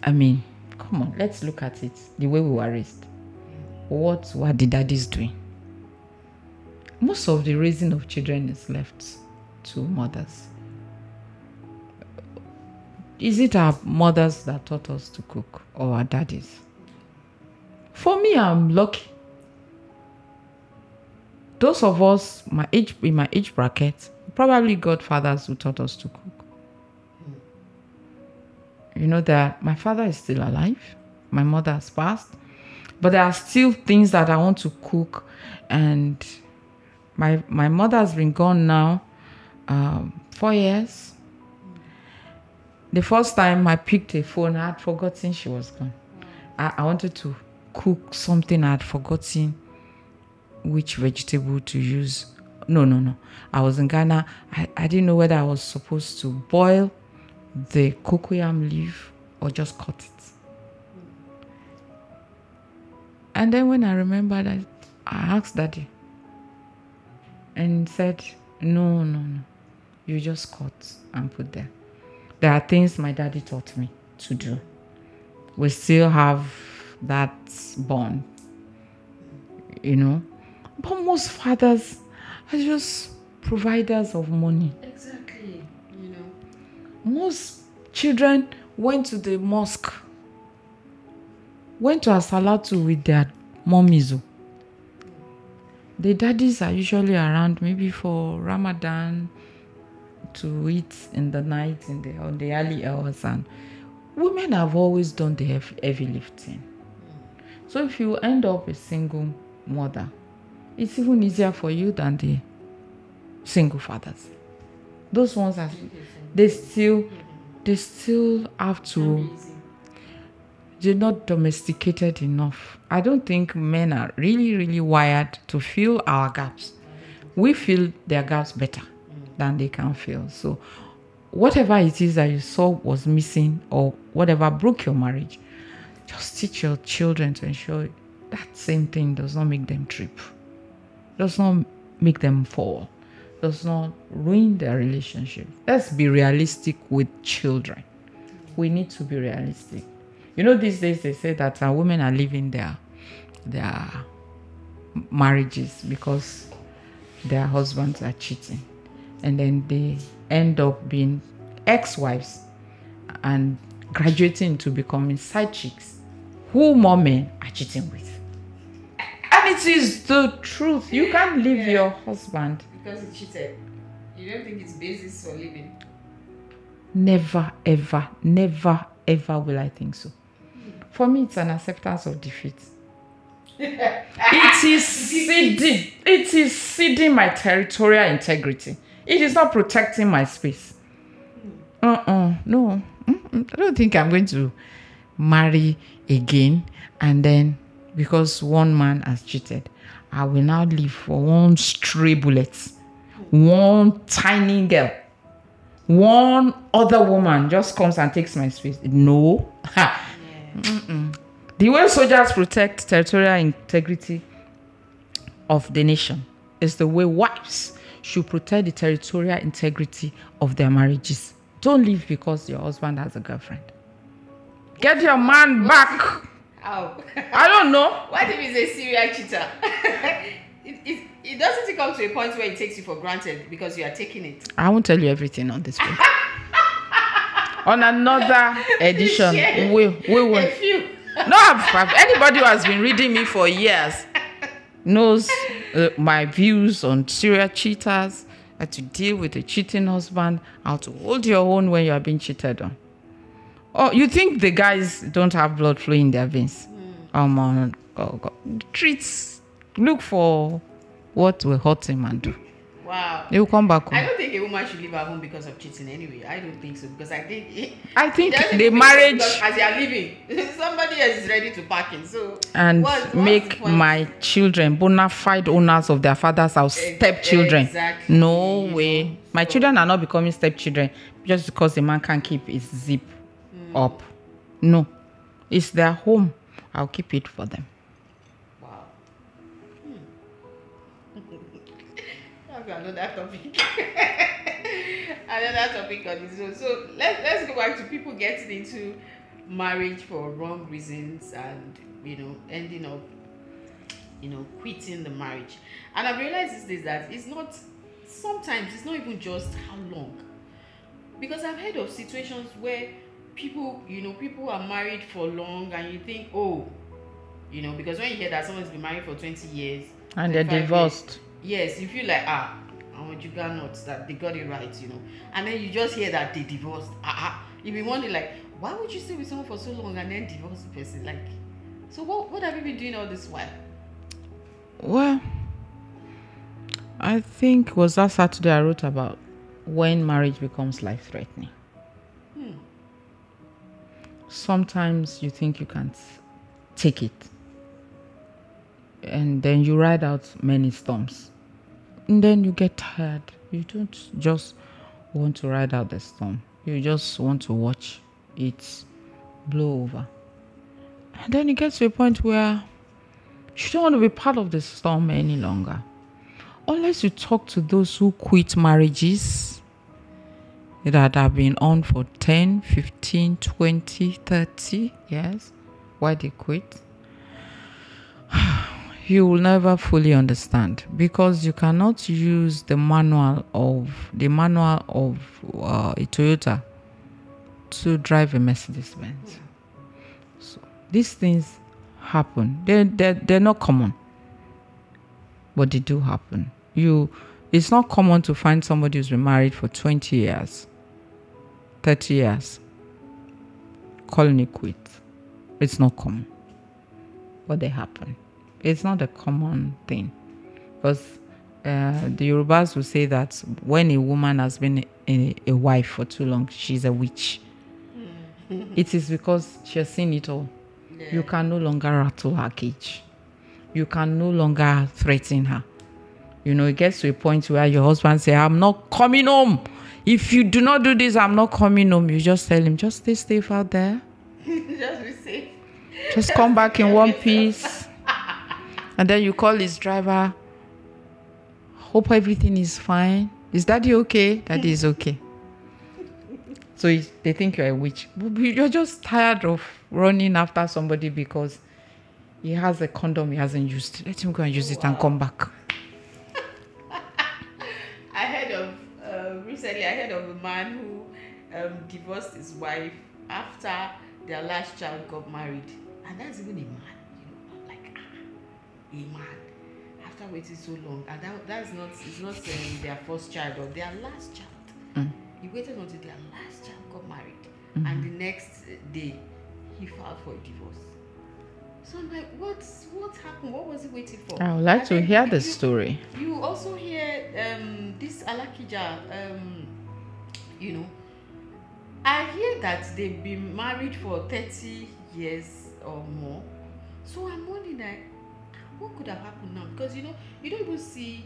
I mean, come on, let's look at it the way we were raised. What were the daddies doing? Most of the raising of children is left to mothers. Is it our mothers that taught us to cook or our daddies? For me, I'm lucky. Those of us in my age bracket probably got fathers who taught us to cook. You know that my father is still alive. My mother has passed. But there are still things that I want to cook. And my mother has been gone now 4 years. The first time I picked a phone, I had forgotten she was gone. I wanted to cook something. I had forgotten which vegetable to use. No. I was in Ghana. I didn't know whether I was supposed to boil the cocoyam leaf or just cut it. And then when I remembered, I asked Daddy. And he said, no. You just cut and put there. There are things my daddy taught me to do. We still have that bond, you know. But most fathers are just providers of money. Exactly, you know. Most children went to the mosque, went to a salatu with their mummies. The daddies are usually around maybe for Ramadan, to eat in the night, on the early hours, and women have always done the heavy lifting. So if you end up a single mother, it's even easier for you than the single fathers. Those ones are they still have to. They're not domesticated enough. I don't think men are really wired to fill our gaps. We fill their gaps better than they can feel. So whatever it is that you saw was missing or whatever broke your marriage, just teach your children to ensure that same thing does not make them trip, does not make them fall, does not ruin their relationship. Let's be realistic with children. We need to be realistic. You know, these days they say that women are leaving their marriages because their husbands are cheating. And then they end up being ex-wives and graduating to becoming side chicks who more men are cheating with. And it is the truth. You can't leave your husband because he cheated. You don't think it's basis for living? Never, ever will I think so. For me, it's an acceptance of defeat. It is ceding my territorial integrity. It is not protecting my space. No. I don't think I'm going to marry again and then because one man has cheated, I will now live for one stray bullet, one tiny girl, one other woman just comes and takes my space. No. The way soldiers protect territorial integrity of the nation is the way wives should protect the territorial integrity of their marriages. Don't leave because your husband has a girlfriend. Get your man back. How? I don't know. What if he's a serial cheater? It doesn't come to a point where it takes you for granted because you are taking it. I won't tell you everything on this one. On another edition, we will. A few. No, anybody who has been reading me for years knows my views on serial cheaters, how to deal with a cheating husband, how to hold your own when you are being cheated on. Oh, you think the guys don't have blood flowing in their veins? Treats. Look for what will hurt him and do. Wow. They will come back home. I don't think a woman should leave her home because of cheating anyway. I don't think so because I think the marriage as you are leaving, somebody else is ready to pack in. So and make my children bona fide owners of their father's house, stepchildren. Exactly. No way. My children are not becoming stepchildren just because the man can't keep his zip up. No. It's their home. I'll keep it for them. Another topic. Another topic on this one. So let's go back to people getting into marriage for wrong reasons and ending up quitting the marriage. And I've realized these days that sometimes it's not even just how long, because I've heard of situations where people are married for long and you think because when you hear that someone's been married for 20 years and they're divorced, yes, you feel like I want you got that they got it right, and then you just hear that they divorced. You be wondering like, why would you stay with someone for so long and then divorce the person? Like, So what have you been doing all this while? Well, I think it was that Saturday I wrote about when marriage becomes life-threatening. Sometimes you think you can't take it. And then you ride out many storms. And then you get tired. You don't just want to ride out the storm. You just want to watch it blow over. And then it gets to a point where you don't want to be part of the storm any longer. Unless you talk to those who quit marriages that have been on for 10, 15, 20, 30 years, why they quit, you will never fully understand, because you cannot use the manual of a Toyota to drive a Mercedes-Benz. So these things happen. They're not common, but they do happen. It's not common to find somebody who's been married for 20 years, 30 years, calling it quits. It's not common, but they happen. It's not a common thing, because the Yorubas will say that when a woman has been a wife for too long, she's a witch. It is because she has seen it all. Yeah. You can no longer rattle her cage. You can no longer threaten her. It gets to a point where your husband says, I'm not coming home. If you do not do this, I'm not coming home. You just tell him, just stay safe out there. Just be safe. Just come back in one piece. And then you call his driver. Hope everything is fine. Is Daddy okay? Daddy is okay. So they think you're a witch. You're just tired of running after somebody because he has a condom he hasn't used. Let him go and use it and come back. Recently I heard of a man who divorced his wife after their last child got married. And that's even a man, I'm like, a man. After waiting so long, and it's not their first child or their last child. He waited until their last child got married, and the next day he filed for a divorce. So I'm like, what happened? What was he waiting for? I would like to hear the story. You also hear this Alakija, I hear that they've been married for 30 years or more. So I'm wondering that what could have happened now? Because you don't even see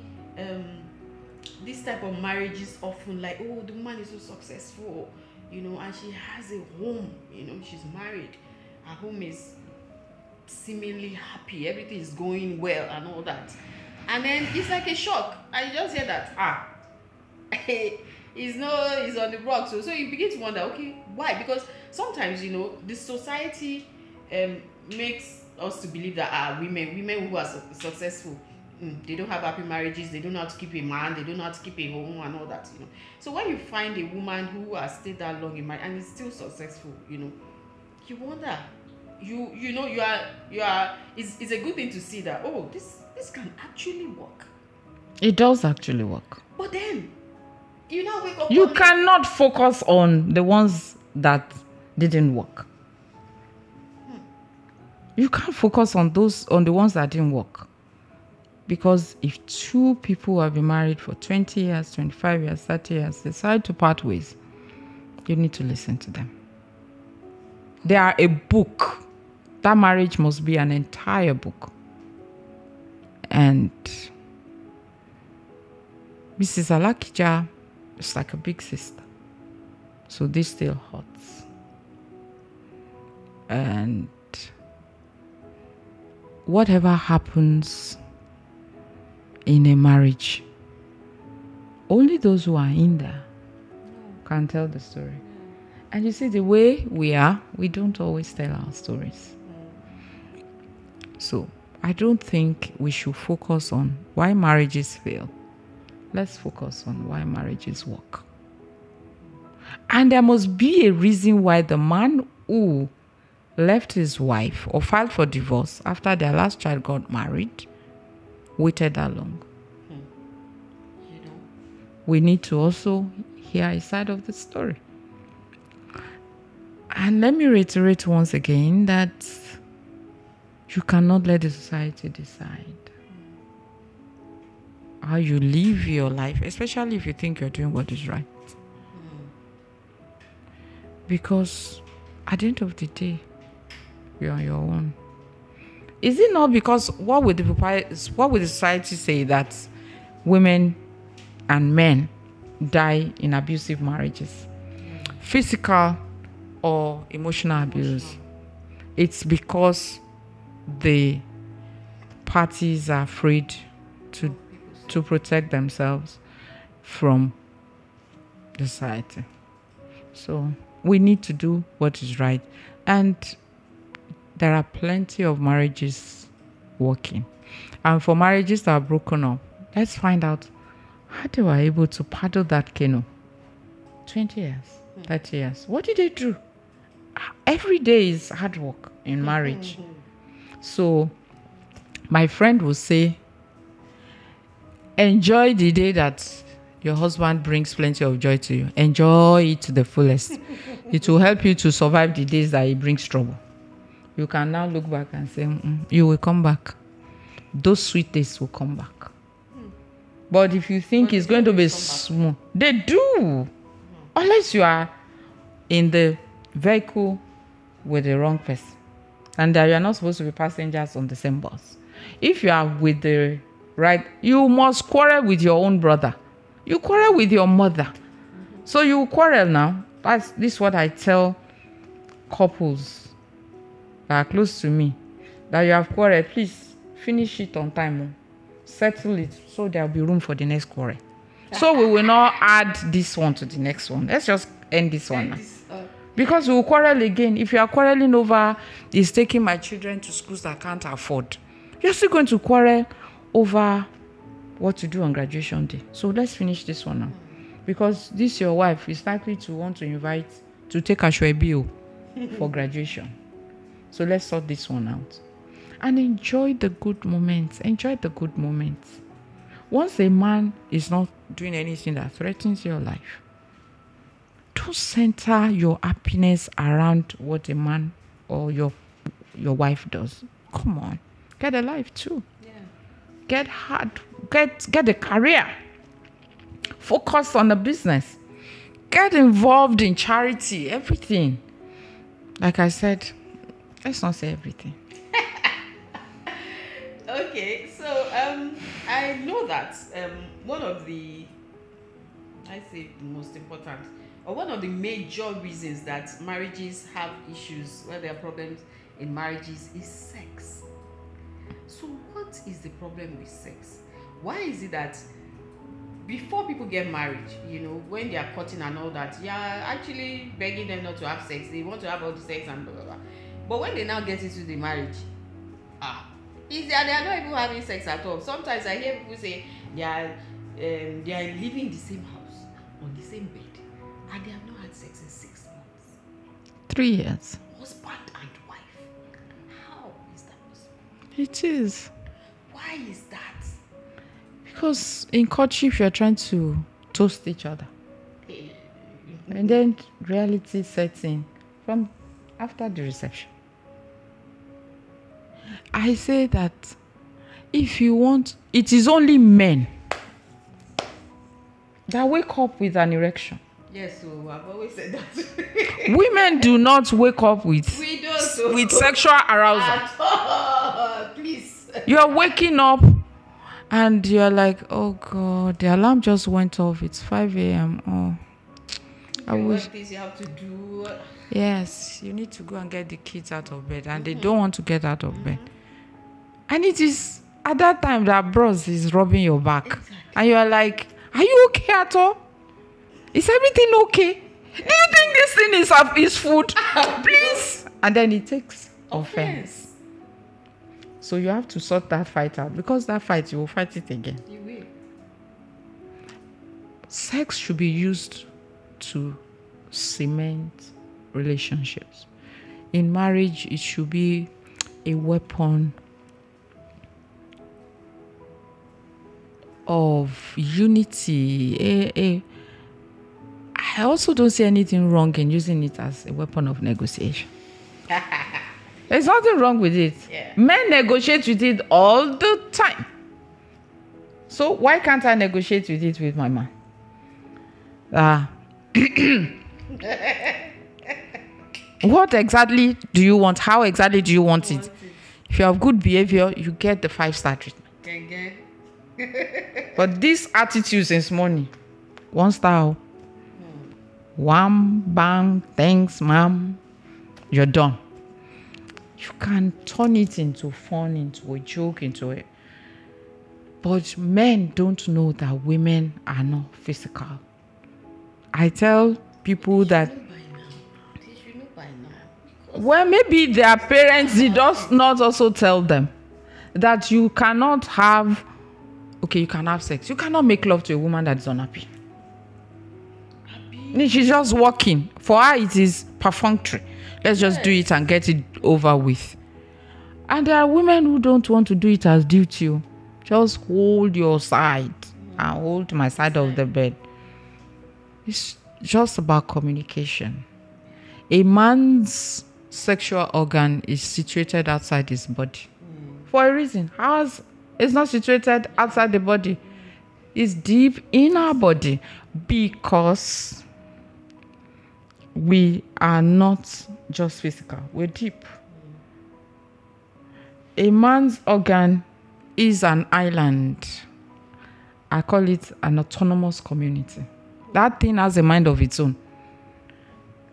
this type of marriages often, like, oh, the woman is so successful, and she has a home, she's married, her home is seemingly happy, everything is going well and all that, and then it's like a shock. I just hear that he's on the block. So you begin to wonder, okay, why? Because sometimes the society makes us to believe that women who are successful, they don't have happy marriages, they don't know how to keep a man, they don't know how to keep a home and all that. So when you find a woman who has stayed that long in marriage and is still successful, you wonder, you are it's a good thing to see that, oh, this can actually work. It does actually work. But then wake up. You cannot focus on the ones that didn't work. You can't focus on the ones that didn't work. Because if two people have been married for 20 years, 25 years, 30 years, decide to part ways, you need to listen to them. They are a book. That marriage must be an entire book. And Mrs. Alakija is like a big sister. So this still hurts. And whatever happens in a marriage, only those who are in there can tell the story. And you see, the way we don't always tell our stories. So I don't think we should focus on why marriages fail. Let's focus on why marriages work. And there must be a reason why the man who left his wife or filed for divorce after their last child got married waited that long. We need to also hear a side of the story. And let me reiterate once again that You cannot let the society decide how you live your life, especially if you think you're doing what is right. Because at the end of the day, you're on your own. Is it not because what would the society say that women and men die in abusive marriages? Physical or emotional abuse. It's because the parties are afraid to protect themselves from the society. So we need to do what is right. And there are plenty of marriages working. And for marriages that are broken up, let's find out how they were able to paddle that canoe. 20 years, 30 years. What did they do? Every day is hard work in marriage. So my friend will say, enjoy the day that your husband brings plenty of joy to you. Enjoy it to the fullest. It will help you to survive the days that he brings trouble. You can now look back and say, you will come back. Those sweet days will come back. But if you think it's going to be smooth, they do. Unless you are in the vehicle with the wrong person. And that you are not supposed to be passengers on the same bus. If you are with the right, you must quarrel with your own brother. You quarrel with your mother. So you quarrel now. This is what I tell couples that are close to me. That you have quarreled, please finish it on time. Settle it so there will be room for the next quarrel. So we will not add this one to the next one. Let's just end this one now. Because we will quarrel again. If you are quarreling over is taking my children to schools that I can't afford, you're still going to quarrel over what to do on graduation day. So let's finish this one now. Because this your wife is likely to want to invite to take a shwebi for graduation. So let's sort this one out. And enjoy the good moments. Enjoy the good moments. Once a man is not doing anything that threatens your life, don't center your happiness around what a man or your wife does. Come on. Get a life too. Yeah. Get hard. Get a career. Focus on the business. Get involved in charity. Everything. Like I said, let's not say everything. Okay, so I know that one of the, I say the most important, or one of the major reasons that marriages have issues, where there are problems in marriages, is sex. So what is the problem with sex? Why is it that before people get married, when they are courting and all that, you're actually begging them not to have sex. They want to have all the sex and blah, blah, blah. But when they now get into the marriage, they are not even having sex at all. Sometimes I hear people say they are living in the same house, on the same bed, and they have not had sex in 6 months. 3 years. Husband and wife. How is that possible? It is. Why is that? Because in courtship, you're trying to toast each other. And then reality sets in from after the reception. I say that if you want, it is only men that wake up with an erection. Yes, so I've always said that. Women do not wake up with sexual arousal. At all. Please. You're waking up and you're like, oh God, the alarm just went off. It's 5 a.m. Oh, I wish. Things you have to do. Yes, you need to go and get the kids out of bed, and they don't want to get out of bed. And it is at that time that bros is rubbing your back. Exactly. And you are like, are you okay at all? Is everything okay? Do you think this thing is food? Please. And then it takes offense. So you have to sort that fight out, because that fight, you will fight it again. You will. Sex should be used to cement relationships. In marriage, it should be a weapon of unity. I also don't see anything wrong in using it as a weapon of negotiation. There's nothing wrong with it. Yeah. Men negotiate with it all the time. So why can't I negotiate with it with my man? What exactly do you want? How exactly do you want it? If you have good behavior, you get the 5-star treatment. But these attitudes since morning, 1 star. Wham, bam, thanks, ma'am. You're done. You can turn it into fun, into a joke, into a... But men don't know that women are not physical. I tell people that... They should know by now. Well, maybe their parents did not also tell them that you cannot have... Okay, you can have sex. You cannot make love to a woman that is unhappy. She's just walking. For her, it is perfunctory. Let's just do it and get it over with. And there are women who don't want to do it as duty. Just hold your side and hold my side of the bed. It's just about communication. A man's sexual organ is situated outside his body. For a reason. Ours is not situated outside the body. It's deep in our body because we are not just physical. We're deep. A man's organ is an island. I call it an autonomous community. That thing has a mind of its own.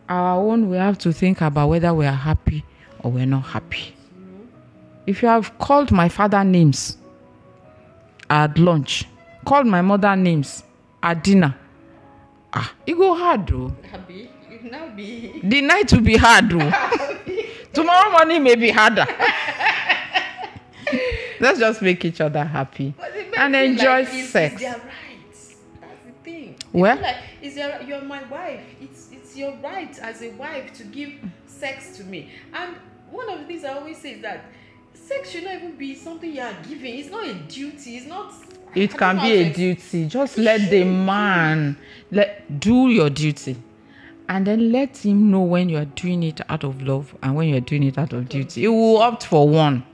Our own, we have to think about whether we are happy or we're not happy. If you have called my father names at lunch, called my mother names at dinner, it go hard though. Happy? It now be. The night will be hard though. Tomorrow morning may be harder. Let's just make each other happy and enjoy sex. It's their rights. That's the thing. Well, like, you're my wife. It's your right as a wife to give sex to me. And one of the things I always say is that sex should not even be something you are giving. It's not a duty. It's not. It can be a duty. Just let the man do your duty. And then let him know when you are doing it out of love and when you are doing it out of duty. He will opt for one.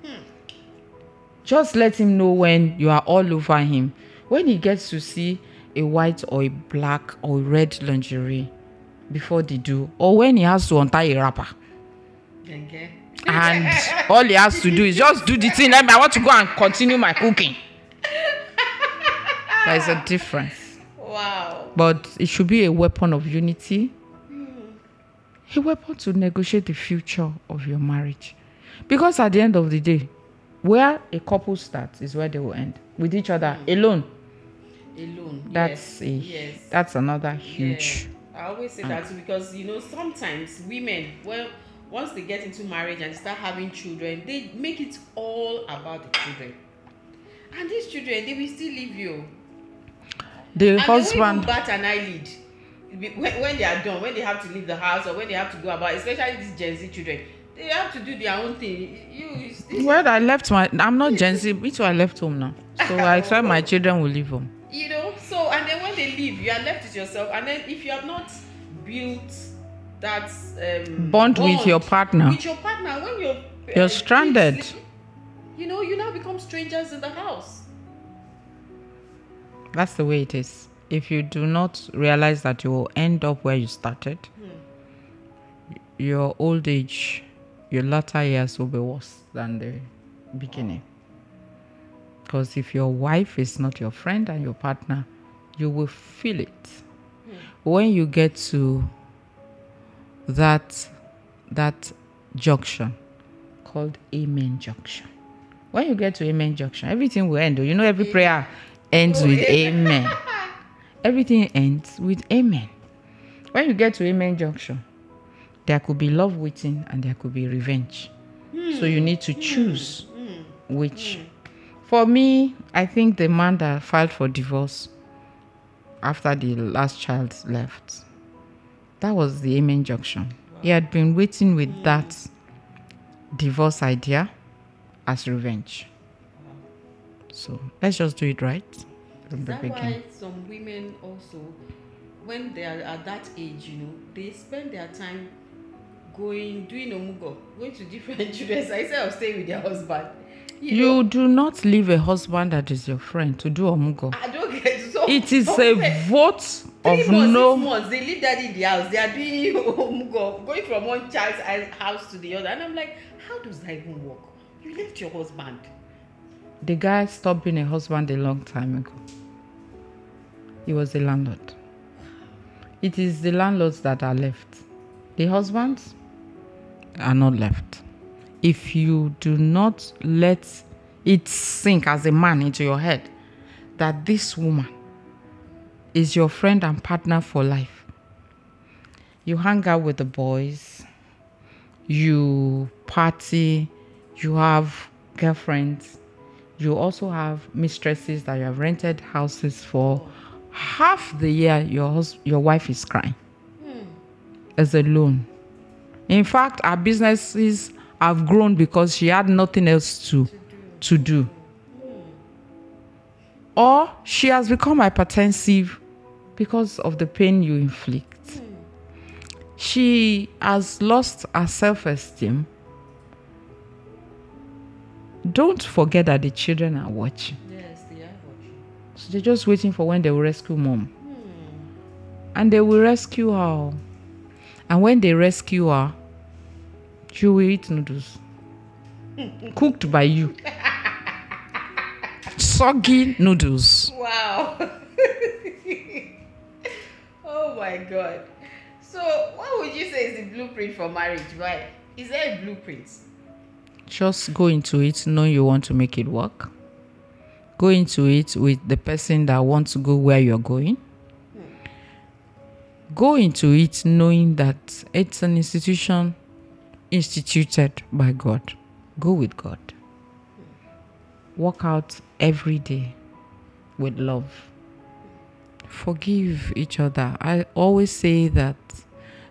Just let him know when you are all over him. When he gets to see a white or a black or red lingerie before they do, or when he has to untie a wrapper. Okay. And all he has to do is just do the thing. I want to go and continue my cooking. There is a difference. Wow. But it should be a weapon of unity. A weapon to negotiate the future of your marriage. Because at the end of the day, where a couple starts is where they will end. With each other, alone. That's another huge. Yeah. I always say that because, sometimes women, once they get into marriage and start having children, they make it all about the children. And these children, they will still leave you. The husband. They won't bat an eyelid when they are done, when they have to leave the house or when they have to go about, especially these Gen Z children. They have to do their own thing. Well, I'm not Gen Z. Me too, I left home now. So I expect my children will leave home. So, and then when they leave, you are left with yourself. And then if you have not built that bond with your partner. When you're stranded. You now become strangers in the house. That's the way it is. If you do not realize that you will end up where you started, your old age, your latter years will be worse than the beginning. Because if your wife is not your friend and your partner, you will feel it. When you get to that junction called Amen junction. When you get to Amen junction, everything will end. Every prayer ends with Amen. Everything ends with Amen. When you get to Amen junction, there could be love waiting and there could be revenge. So you need to choose which. For me, I think the man that filed for divorce after the last child left, that was the Amen junction. Wow. He had been waiting with that divorce idea as revenge. So let's just do it right from the beginning. Why some women also, when they are at that age, they spend their time doing omugo, going to different children instead of staying with their husband. You do not leave a husband that is your friend to do omugo. I don't get so. It is a vote of 3 months, no. 6 months, they leave daddy in the house. They are doing omugo, going from one child's house to the other. And I'm like, how does that even work? You left your husband. The guy stopped being a husband a long time ago. He was a landlord. It is the landlords that are left. The husbands are not left. If you do not let it sink as a man into your head that this woman is your friend and partner for life, you hang out with the boys, you party, you have girlfriends, you also have mistresses that you have rented houses for. Half the year your wife is crying as a loan. In fact, our businesses have grown because she had nothing else to do. Or she has become hypertensive because of the pain you inflict. She has lost her self-esteem. Don't forget that the children are watching. Yes, they are watching. So they're just waiting for when they will rescue mom. And they will rescue her. And when they rescue her, you will eat noodles. Cooked by you. Soggy noodles. Wow. Oh my God. So what would you say is the blueprint for marriage? Why? Is there a blueprint? Just go into it knowing you want to make it work. Go into it with the person that wants to go where you're going. Go into it knowing that it's an institution instituted by God. Go with God. Work out every day with love. Forgive each other. I always say that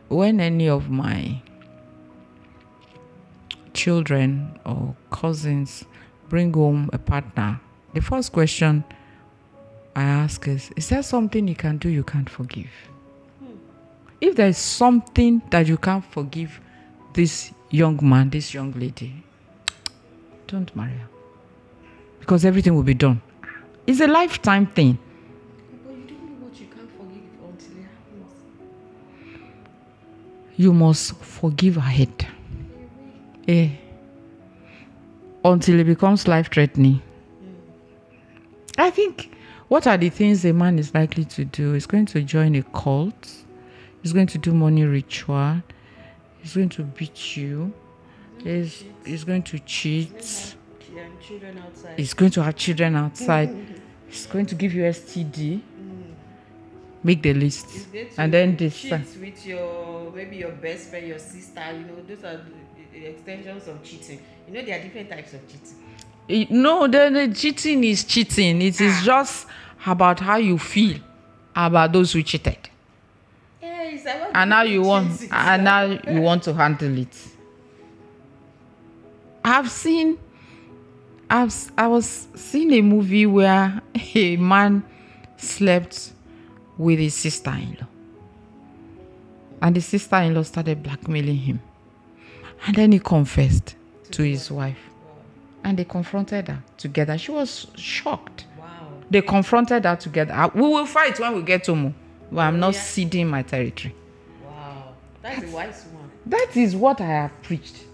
when any of my children or cousins bring home a partner, the first question I ask is there something you can do you can't forgive? If there is something that you can't forgive this young man, this young lady, don't marry her. Because everything will be done. It's a lifetime thing. But you don't know what you can't forgive until it happens. You must forgive ahead. Yeah. Until it becomes life-threatening. I think what are the things a man is likely to do? He's going to join a cult. He's going to do money ritual. He's going to beat you. He's going to cheat. Children outside. He's going to have children outside. He's going to give you STD. Make the list. And then cheat with maybe your best friend, your sister. Those are the extensions of cheating. There are different types of cheating. No, the cheating is cheating. It is just about how you feel about those who cheated. And now you want to handle it. I was seeing a movie where a man slept with his sister-in-law. And the sister-in-law started blackmailing him. And then he confessed to his wife. And they confronted her together. She was shocked. Wow. They confronted her together. We will fight when we get home. But I'm not ceding my territory. Wow. That's a wise one. That is what I have preached.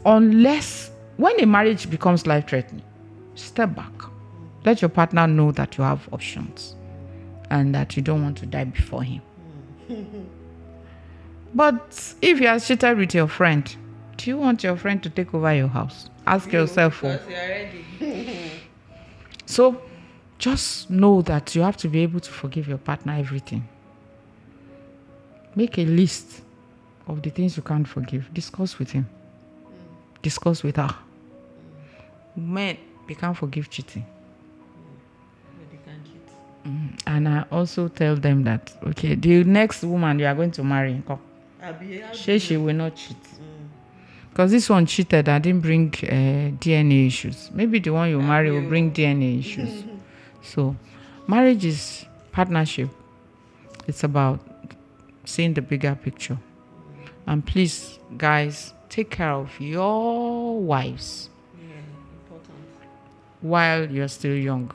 Unless, when a marriage becomes life-threatening, step back. Let your partner know that you have options and that you don't want to die before him. But if you are cheated with your friend, do you want your friend to take over your house? Ask yourself. Because you are ready. So, just know that you have to be able to forgive your partner everything. Make a list of the things you can't forgive. Discuss with him. Discuss with her. Men, they can't forgive cheating. But they can't cheat. And I also tell them that, okay, the next woman you are going to marry, she will not cheat. Because this one cheated, I didn't bring DNA issues. Maybe the one you marry will bring DNA issues. So, marriage is partnership. It's about seeing the bigger picture. And please, guys, take care of your wives. Yeah, important. While you're still young.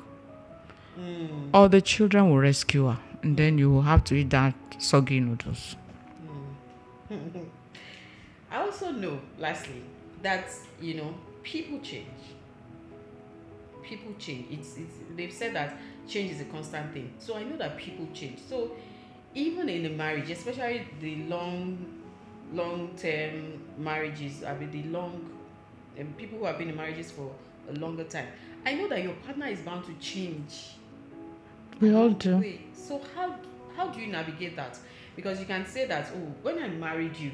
Or the children will rescue her. And then you will have to eat that soggy noodles. I also know, lastly, that, people change. People change. They've said that change is a constant thing. So I know that people change. So even in a marriage, especially the long-term marriages, people who have been in marriages for a longer time, I know that your partner is bound to change. We all do. So how do you navigate that? Because you can say that, oh, when I married you,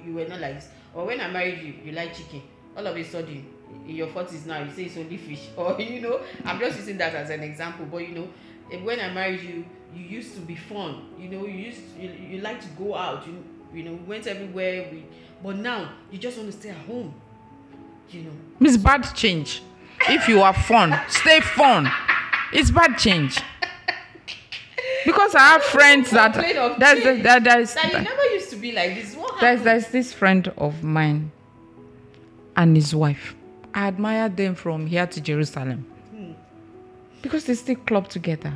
you were not like this. Or when I married you, you like chicken. All of a sudden, in your 40s now, you say it's only fish. Or, I'm just using that as an example. But, when I married you, you used to be fun. You like to go out. We went everywhere. But now, you just want to stay at home. It's bad change. If you are fun, stay fun. It's bad change. Because I have friends that you never used to be like this. What happened? There's this friend of mine and his wife. I admire them from here to Jerusalem. Because they still club together.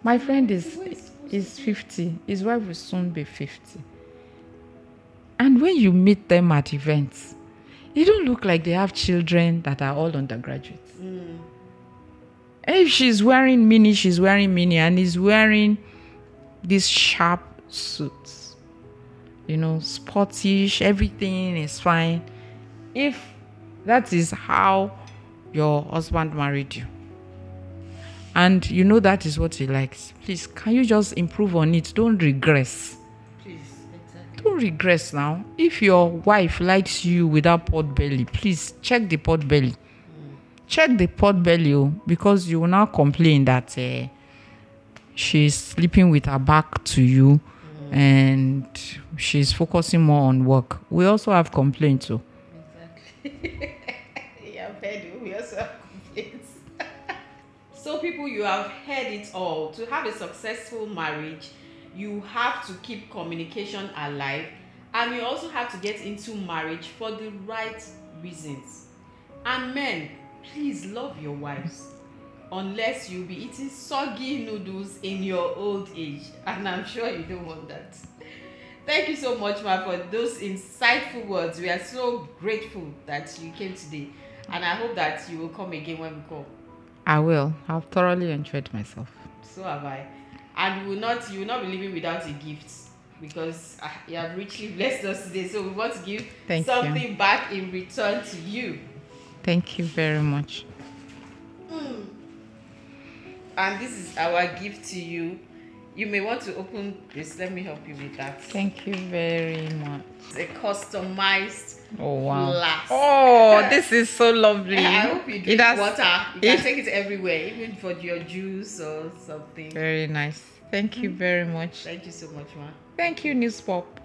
My friend is 50. His wife will soon be 50. And when you meet them at events, they don't look like they have children that are all undergraduates. If she's wearing mini, and he's wearing these sharp suits. Sportish, everything is fine. If that is how your husband married you, and that is what he likes, please, can you just improve on it? Don't regress. Please, exactly. Don't regress now. If your wife likes you without pot belly, please check the pot belly. Check the pot belly, because you will now complain that she's sleeping with her back to you and she's focusing more on work. We also have complaints too. Exactly. Yeah, we also have complaints. So people, you have heard it all. To have a successful marriage, you have to keep communication alive, and you also have to get into marriage for the right reasons. And men, please love your wives, unless you'll be eating soggy noodles in your old age, and I'm sure you don't want that. Thank you so much, ma, for those insightful words. We are so grateful that you came today, and I hope that you will come again when we call. I will. I've thoroughly enjoyed myself. So have I. And you will not be leaving without a gift, because you have richly blessed us today. So we want to give something back in return to you. Thank you very much. And this is our gift to you. You may want to open this. Let me help you with that. Thank you very much. It's a customized flask. Oh, this is so lovely. I hope you drink water. You can take it everywhere, even for your juice or something. Very nice. Thank you very much. Thank you so much, ma. Thank you, News Pop.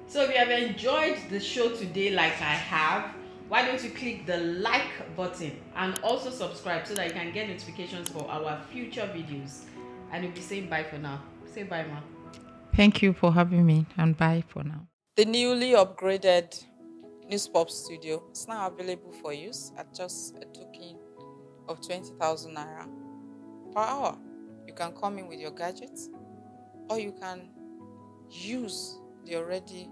So if you have enjoyed the show today like I have, why don't you click the like button and also subscribe so that you can get notifications for our future videos. And we'll be saying bye for now. Say bye, ma. Thank you for having me, and bye for now. The newly upgraded News Pop Studio is now available for use at just a token of 20,000 naira per hour. You can come in with your gadgets, or you can use the already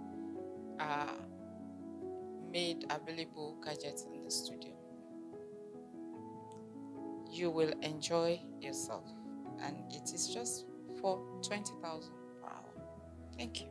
made available gadgets in the studio. You will enjoy yourself, and it is just for 20,000 per hour. Thank you.